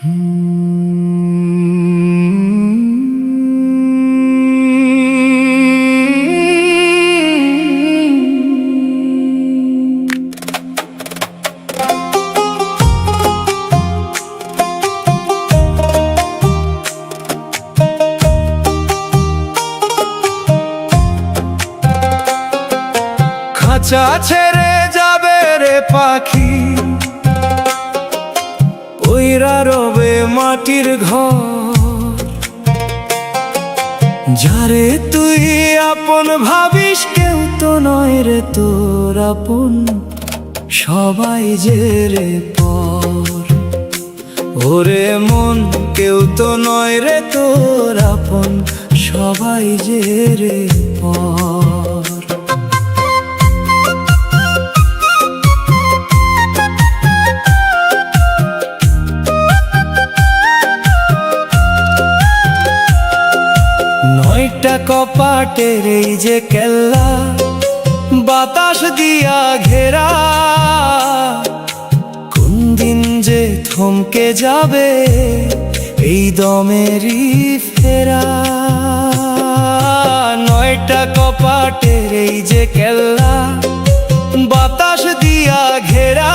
খাঁচা ছেড়ে যাবে রে পাখি, ওইরা রবে মাটির ঘর। যারে তুই আপন ভাবিস কেউ তো নয় রে তোর আপন, সবাই যে রে পর। ওরে মন কেউ তো নয় রে তোর আপন, সবাই যে রে পর। নয়টা কপাটের এই যে কেল্লা, বাতাস দিয়া ঘেরা, কোন দিন যে থমকে যাবে এই দমেরই ফেরা। নয়টা কপাটের এই যে কেল্লা, বাতাস দিয়া ঘেরা,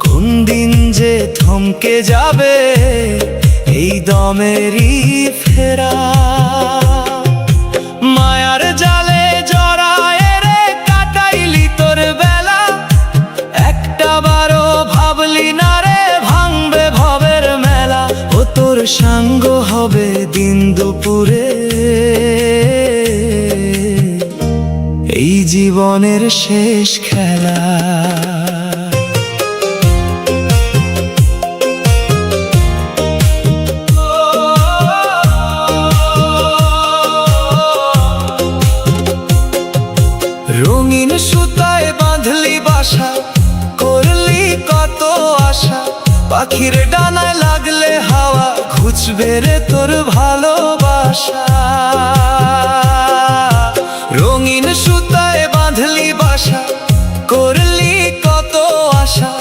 কোন দিন যে থমকে যাবে এই দমেরই ফেরা। মায়ার জালে জড়ায় রে কাটাইলি তোর বেলা, একটা বারো ভাবলি না রে ভাঙবে ভবের মেলা। ও তোর সাঙ্গ হবে দিন দুপুরে, এই জীবনের শেষ খেলা। রঙিন সুতায় বাঁধলি বাসা, করলি কত আশা, পাখির ডানায় লাগলে হাওয়া ঘুচবে রে তোর ভালোবাসা। রঙিন সুতায় বাঁধলি বাসা, করলি কত আশা,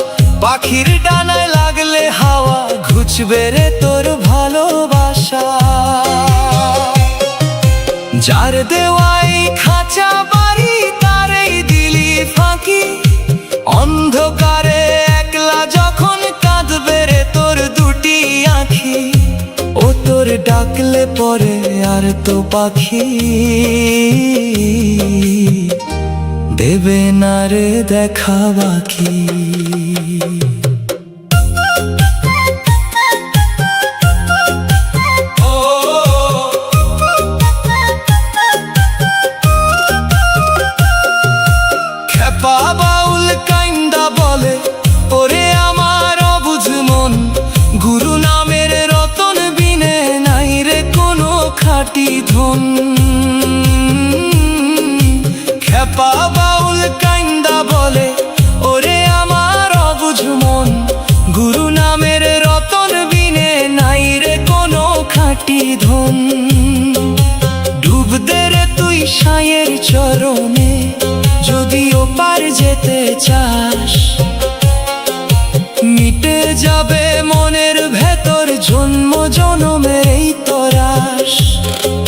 পাখির ডানায় লাগলে হাওয়া ঘুচবে রে তোর ভালোবাসা। যার দেওয়াই খাঁচা বাড়ি তারেই দিলি ফাঁকি, অন্ধকারে একলা যখন কাঁদবে রে তোর দুটি আঁখি। ও তোর ডাকলে পরে আর তো পাখি দেবে না রে দেখা বাকি। বাউল কাইন্দা বলে ওরে আমার অবুঝ মন, গুরু নামের রতন বিনে নাই রে কোনো খাঁটি ধন। খেপা বাউল কাইন্দা বলে ওরে আমার অবুঝ মন, গুরু নামের রতন বিনে নাই রে কোনো খাঁটি ধন। ডুব দে রে তুই সাঁয়ের চরণে যদি ওপার যেতে চাস, মিটে যাবে মনের ভেতর জন্ম জনমের এই তরাস।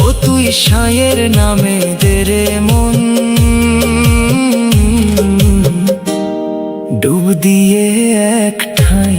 ও তুই সাঁয়ের নামে দে রে মন, ডুব দিয়ে এক ঠাঁই।